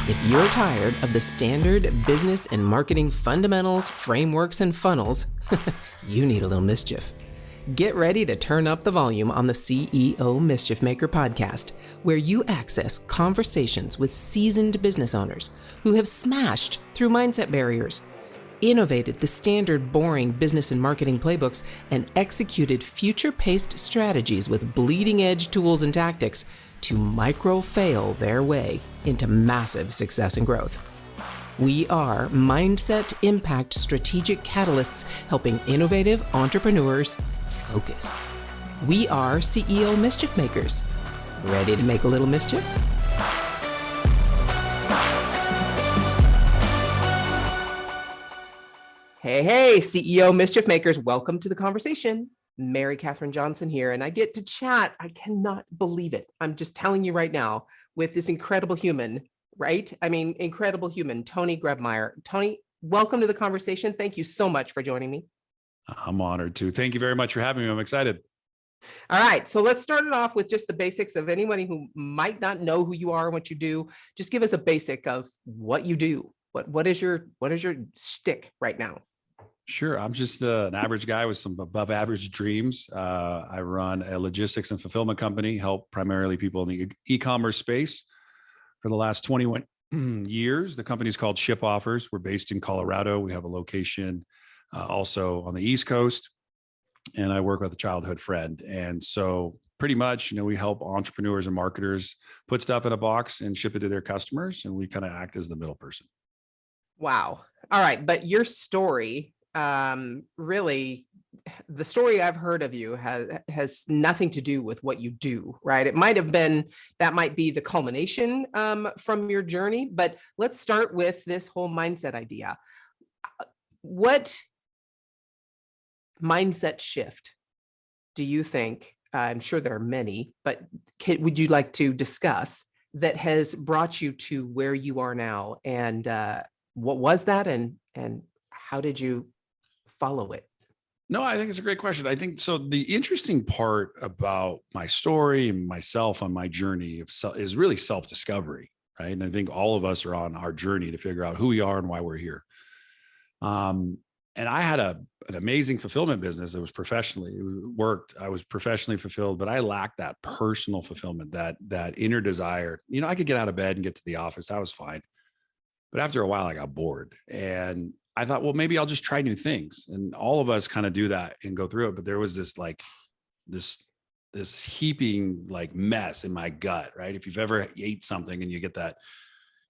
If you're tired of the standard business and marketing fundamentals, frameworks, and funnels, you need a little mischief. Get ready to turn up the volume on the CEO Mischief Maker podcast, where you access conversations with seasoned business owners who have smashed through mindset barriers, innovated the standard boring business and marketing playbooks, and executed future-paced strategies with bleeding-edge tools and tactics to micro-fail their way into massive success and growth. We are Mindset Impact Strategic Catalysts helping innovative entrepreneurs focus. We are CEO Mischief Makers. Ready to make a little mischief? Hey, CEO Mischief Makers, welcome to the conversation. Mary Kathryn Johnson here, and I get to chat. I cannot believe it. I'm just telling you right now with this incredible human, right? I mean, incredible human, Tony Grebmeier. Tony, welcome to the conversation. Thank you so much for joining me. I'm honored to. Thank you very much for having me. I'm excited. All right, so let's start it off with just the basics of anybody who might not know who you are and what you do. Just give us a basic of what you do. What is your shtick right now? Sure. I'm just an average guy with some above average dreams. I run a logistics and fulfillment company, help primarily people in the e-commerce space for the last 21 years. The company's called Ship Offers. We're based in Colorado. We have a location also on the East Coast, and I work with a childhood friend. And so pretty much, we help entrepreneurs and marketers put stuff in a box and ship it to their customers. And we kind of act as the middle person. Wow. All right. But your story, really, the story I've heard of you has nothing to do with what you do, right? It might have been, that might be the culmination from your journey, but let's start with this whole mindset idea. What mindset shift do you think, I'm sure there are many, but would you like to discuss that has brought you to where you are now? And what was that, and how did you follow it? No, I think it's a great question. I think so. The interesting part about my story and myself on my journey is really self-discovery, right? And I think all of us are on our journey to figure out who we are and why we're here. And I had an amazing fulfillment business that was I was professionally fulfilled, but I lacked that personal fulfillment, that inner desire. I could get out of bed and get to the office. That was fine. But after a while, I got bored, and I thought, well, maybe I'll just try new things. And all of us kind of do that and go through it. But there was this heaping mess in my gut, right? If you've ever ate something and you get that,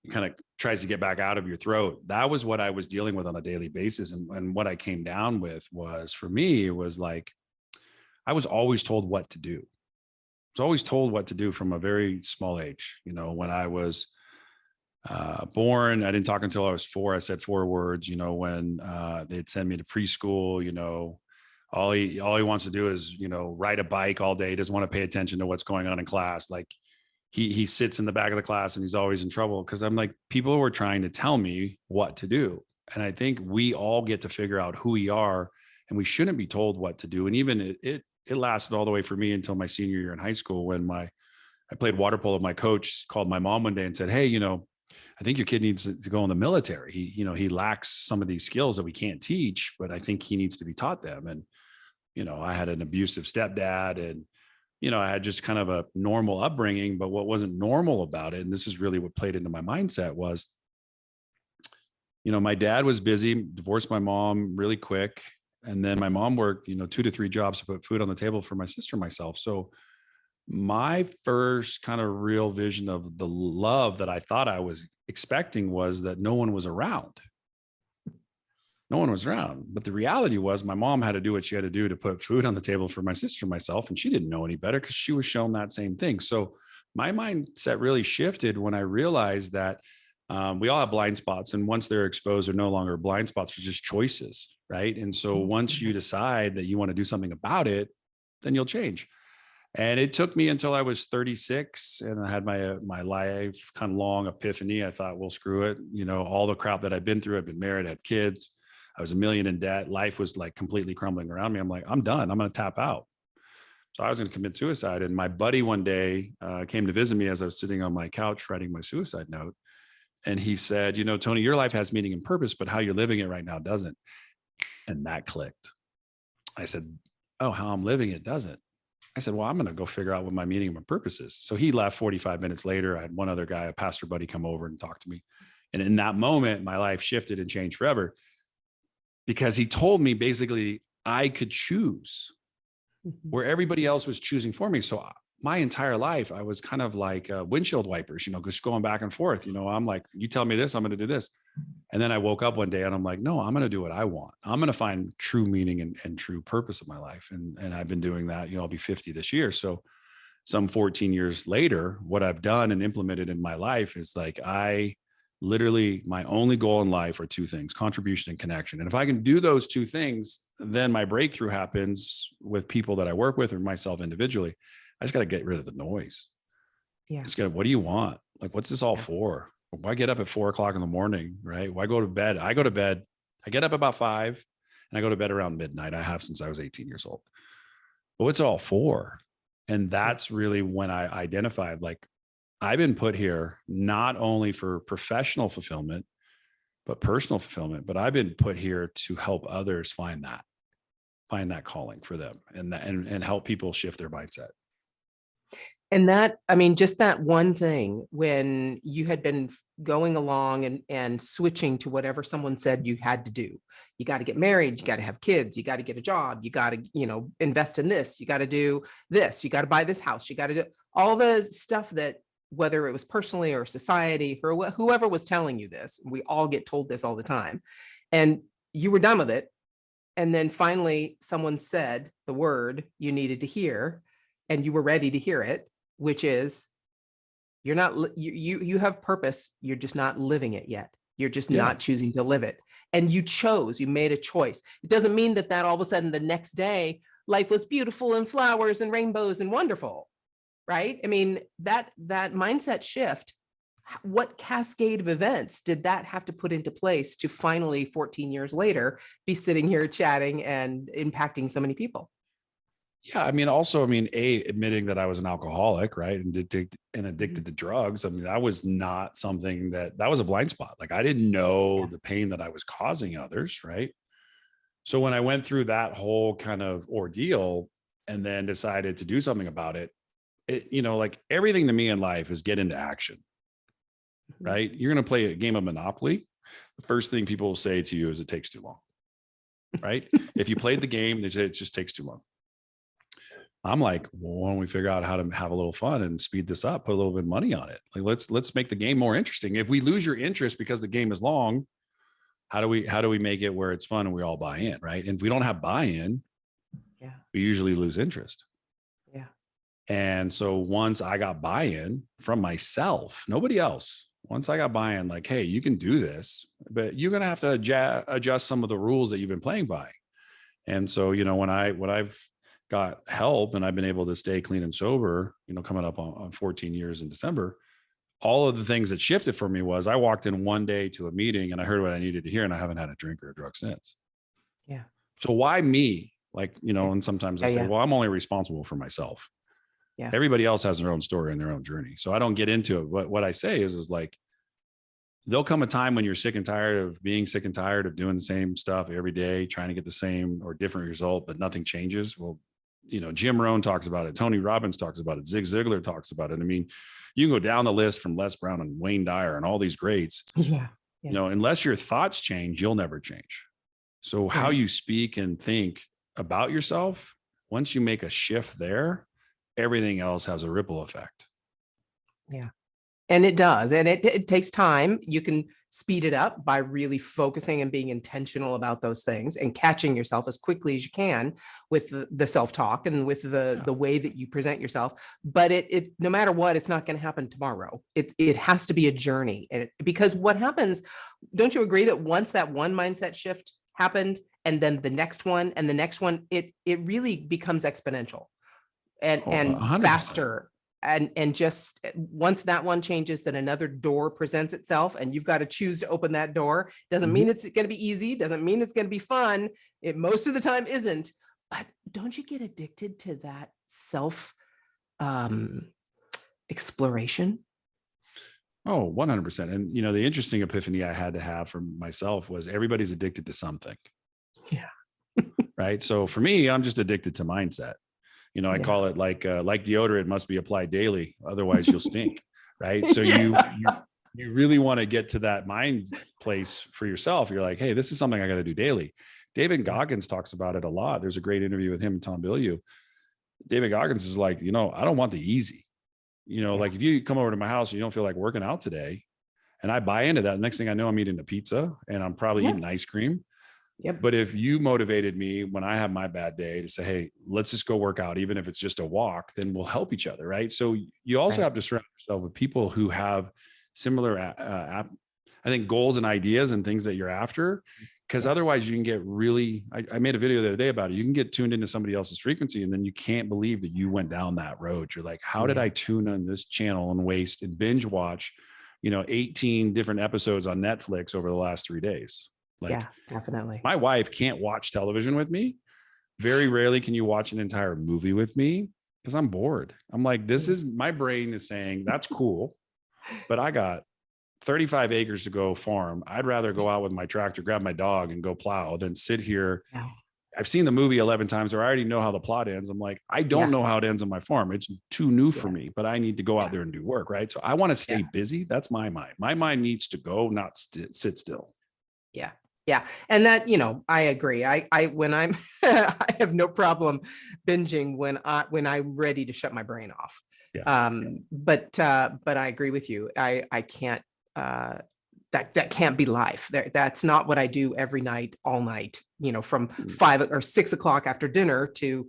it kind of tries to get back out of your throat. That was what I was dealing with on a daily basis. And what I came down with was, for me, it was I was always told what to do. I was always told what to do from a very small age. When I was born, I didn't talk until I was 4. I said 4 words. When they'd send me to preschool, all he wants to do is, ride a bike all day. He doesn't want to pay attention to what's going on in class. He sits in the back of the class and he's always in trouble, because I'm people were trying to tell me what to do. And I think we all get to figure out who we are, and we shouldn't be told what to do. And even it lasted all the way for me until my senior year in high school, when I played water polo. My coach called my mom one day and said, "Hey, I think your kid needs to go in the military. He lacks some of these skills that we can't teach, but I think he needs to be taught them." And, I had an abusive stepdad, and, I had just kind of a normal upbringing, but what wasn't normal about it, and this is really what played into my mindset, was, my dad was busy, divorced my mom really quick. And then my mom worked, 2 to 3 jobs to put food on the table for my sister and myself. So my first kind of real vision of the love that I thought I was expecting was that no one was around. No one was around. But the reality was, my mom had to do what she had to do to put food on the table for my sister and myself. And she didn't know any better, because she was shown that same thing. So my mindset really shifted when I realized that we all have blind spots. And once they're exposed, they're no longer blind spots, they're just choices, right? And so once you decide that you want to do something about it, then you'll change. And it took me until I was 36, and I had my life kind of long epiphany. I thought, well, screw it. All the crap that I've been through, I've been married, had kids. I was $1 million in debt. Life was completely crumbling around me. I'm I'm done. I'm going to tap out. So I was going to commit suicide. And my buddy one day came to visit me as I was sitting on my couch writing my suicide note. And he said, Tony, your life has meaning and purpose, but how you're living it right now doesn't. And that clicked. I said, oh, how I'm living it doesn't. I said, well, I'm going to go figure out what my meaning and my purpose is. So he left. 45 minutes later, I had one other guy, a pastor buddy, come over and talk to me. And in that moment, my life shifted and changed forever, because he told me basically I could choose where everybody else was choosing for me. So my entire life, I was kind of like windshield wipers, just going back and forth. I'm like, you tell me this, I'm going to do this. And then I woke up one day and I'm like, no, I'm going to do what I want. I'm going to find true meaning and true purpose of my life. And I've been doing that. I'll be 50 this year. So some 14 years later, what I've done and implemented in my life is like, my only goal in life are two things: contribution and connection. And if I can do those two things, then my breakthrough happens with people that I work with or myself individually. I just got to get rid of the noise. Yeah. What do you want? Like, what's this all for? Why get up at 4 o'clock in the morning, right? Why go to bed? I get up about 5 and I go to bed around midnight. I have since I was 18 years old. But what's it all for? And that's really when I identified, like, I've been put here not only for professional fulfillment, but personal fulfillment. But I've been put here to help others find that calling for them and help people shift their mindset. And just that one thing, when you had been going along and switching to whatever someone said you had to do, you got to get married, you got to have kids, you got to get a job, you got to, invest in this, you got to do this, you got to buy this house, you got to do all the stuff that, whether it was personally or society or whoever was telling you this, we all get told this all the time, and you were done with it. And then finally someone said the word you needed to hear, and you were ready to hear it, which is, you have purpose. You're just not living it yet. You're just not choosing to live it. And you made a choice. It doesn't mean that all of a sudden the next day, life was beautiful and flowers and rainbows and wonderful, right? I mean, that mindset shift, what cascade of events did that have to put into place to finally 14 years later be sitting here chatting and impacting so many people? Yeah. Admitting that I was an alcoholic, right. And addicted to drugs. That was not something that was a blind spot. Like, I didn't know the pain that I was causing others. Right. So when I went through that whole kind of ordeal and then decided to do something about it, like everything to me in life is get into action, right? You're going to play a game of Monopoly. The first thing people will say to you is it takes too long, right? If you played the game, they say it just takes too long. I'm like, well, why don't we figure out how to have a little fun and speed this up, put a little bit of money on it. Like, let's make the game more interesting. If we lose your interest because the game is long, how do we make it where it's fun and we all buy in, right? And if we don't have buy-in, we usually lose interest. Yeah. And so once I got buy-in from myself, nobody else, once I got buy-in, like, hey, you can do this, but you're going to have to adjust some of the rules that you've been playing by. And so, when I've got help and I've been able to stay clean and sober, coming up on 14 years in December, all of the things that shifted for me was I walked in one day to a meeting and I heard what I needed to hear, and I haven't had a drink or a drug since. Yeah. So why me? Like, and sometimes I say, well, I'm only responsible for myself. Yeah. Everybody else has their own story and their own journey. So I don't get into it. But what I say is like, there'll come a time when you're sick and tired of being sick and tired of doing the same stuff every day, trying to get the same or different result, but nothing changes. Well, Jim Rohn talks about it. Tony Robbins talks about it. Zig Ziglar talks about it. You can go down the list from Les Brown and Wayne Dyer and all these greats. Yeah. Unless your thoughts change, you'll never change. So how you speak and think about yourself, once you make a shift there, everything else has a ripple effect. Yeah. And it does. And it takes time. You can speed it up by really focusing and being intentional about those things and catching yourself as quickly as you can with the self-talk and with the way that you present yourself. But it no matter what, it's not going to happen tomorrow. It has to be a journey. And because what happens, don't you agree that once that one mindset shift happened and then the next one and the next one, it really becomes exponential and 100%. faster. And just once that one changes, then another door presents itself and you've got to choose to open that door. Doesn't mean it's going to be easy. Doesn't mean it's going to be fun. It most of the time isn't. But don't you get addicted to that self exploration? Oh, 100%. And, the interesting epiphany I had to have for myself was everybody's addicted to something. Yeah. Right. So for me, I'm just addicted to mindset. I call it like deodorant must be applied daily. Otherwise you'll stink. Right. So you really want to get to that mind place for yourself. You're like, hey, this is something I got to do daily. David Goggins talks about it a lot. There's a great interview with him and Tom Bilyeu. David Goggins is like, I don't want the easy. Like if you come over to my house and you don't feel like working out today, and I buy into that, next thing I know, I'm eating a pizza and I'm probably eating ice cream. Yep. But if you motivated me when I have my bad day to say, hey, let's just go work out, even if it's just a walk, then we'll help each other. Right. So you also have to surround yourself with people who have similar, I think, goals and ideas and things that you're after. Because otherwise you can get really, I made a video the other day about it. You can get tuned into somebody else's frequency and then you can't believe that you went down that road. You're like, how did I tune on this channel and waste and binge watch, 18 different episodes on Netflix over the last 3 days? Like, yeah, definitely. My wife can't watch television with me. Very rarely can you watch an entire movie with me because I'm bored. I'm like, my brain is saying that's cool, but I got 35 acres to go farm. I'd rather go out with my tractor, grab my dog and go plow than sit here. Yeah. I've seen the movie 11 times or I already know how the plot ends. I'm like, I don't know how it ends on my farm. It's too new for me, but I need to go out there and do work. Right. So I want to stay busy. That's my mind. My mind needs to go, not sit still. Yeah. Yeah. And that, I agree. When I'm, I have no problem binging when I'm ready to shut my brain off. Yeah. But I agree with you. I can't, that can't be life. That's not what I do every night, all night, from 5 or 6 o'clock after dinner to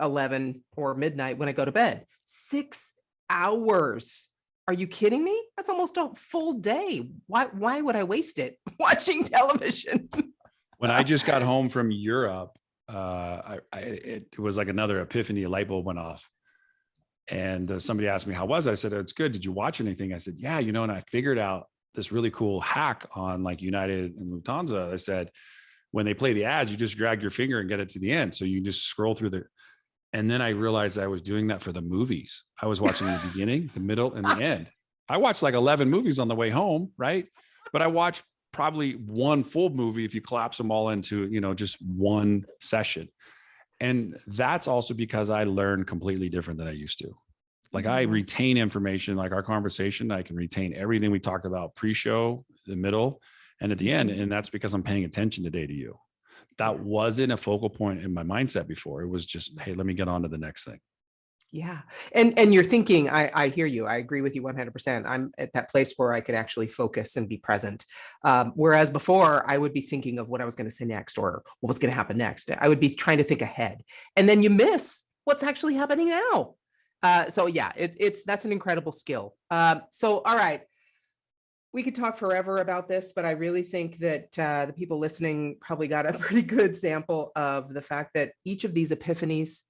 11 or midnight when I go to bed. 6 hours. Are you kidding me? That's almost a full day. Why would I waste it watching television? When I just got home from Europe, it was like another epiphany, a light bulb went off. And somebody asked me, how was it? I said, oh, it's good. Did you watch anything? I said, yeah, and I figured out this really cool hack on like United and Lufthansa. I said, when they play the ads, you just drag your finger and get it to the end. So you just scroll through and then I realized I was doing that for the movies. I was watching the beginning, the middle, and the end. I watched like 11 movies on the way home, right? But I watched probably one full movie if you collapse them all into, just one session. And that's also because I learned completely different than I used to. Like I retain information, like our conversation, I can retain everything we talked about pre-show, the middle, and at the end. And that's because I'm paying attention today to you. That wasn't a focal point in my mindset before. It was just, hey, let me get on to the next thing. Yeah. And you're thinking, I hear you. I agree with you 100%. I'm at that place where I could actually focus and be present. Whereas before I would be thinking of what I was going to say next or what was going to happen next. I would be trying to think ahead and then you miss what's actually happening now. So yeah, that's an incredible skill. So, all right. We could talk forever about this, but I really think that the people listening probably got a pretty good sample of the fact that each of these epiphanies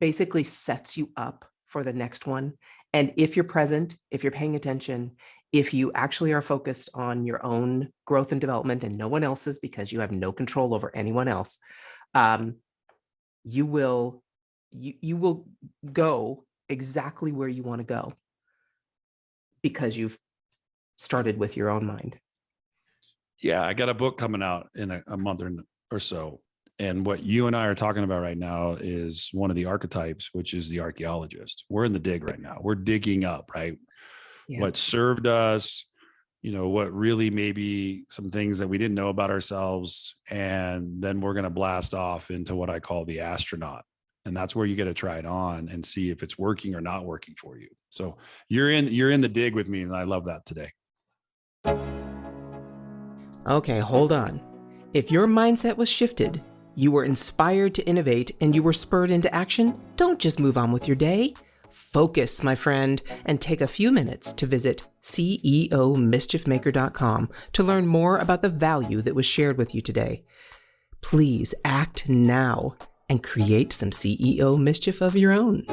basically sets you up for the next one. And if you're present, if you're paying attention, if you actually are focused on your own growth and development and no one else's, because you have no control over anyone else, you will go exactly where you want to go because you've started with your own mind. Yeah, I got a book coming out in a month or so. And what you and I are talking about right now is one of the archetypes, which is the archaeologist. We're in the dig right now. We're digging up, right? Yeah. What served us, what really maybe some things that we didn't know about ourselves. And then we're going to blast off into what I call the astronaut. And that's where you get to try it on and see if it's working or not working for you. So you're in the dig with me. And I love that today. Okay, hold on. If your mindset was shifted, you were inspired to innovate, and you were spurred into action, don't just move on with your day. Focus, my friend, and take a few minutes to visit CEOmischiefmaker.com to learn more about the value that was shared with you today. Please act now and create some CEO mischief of your own.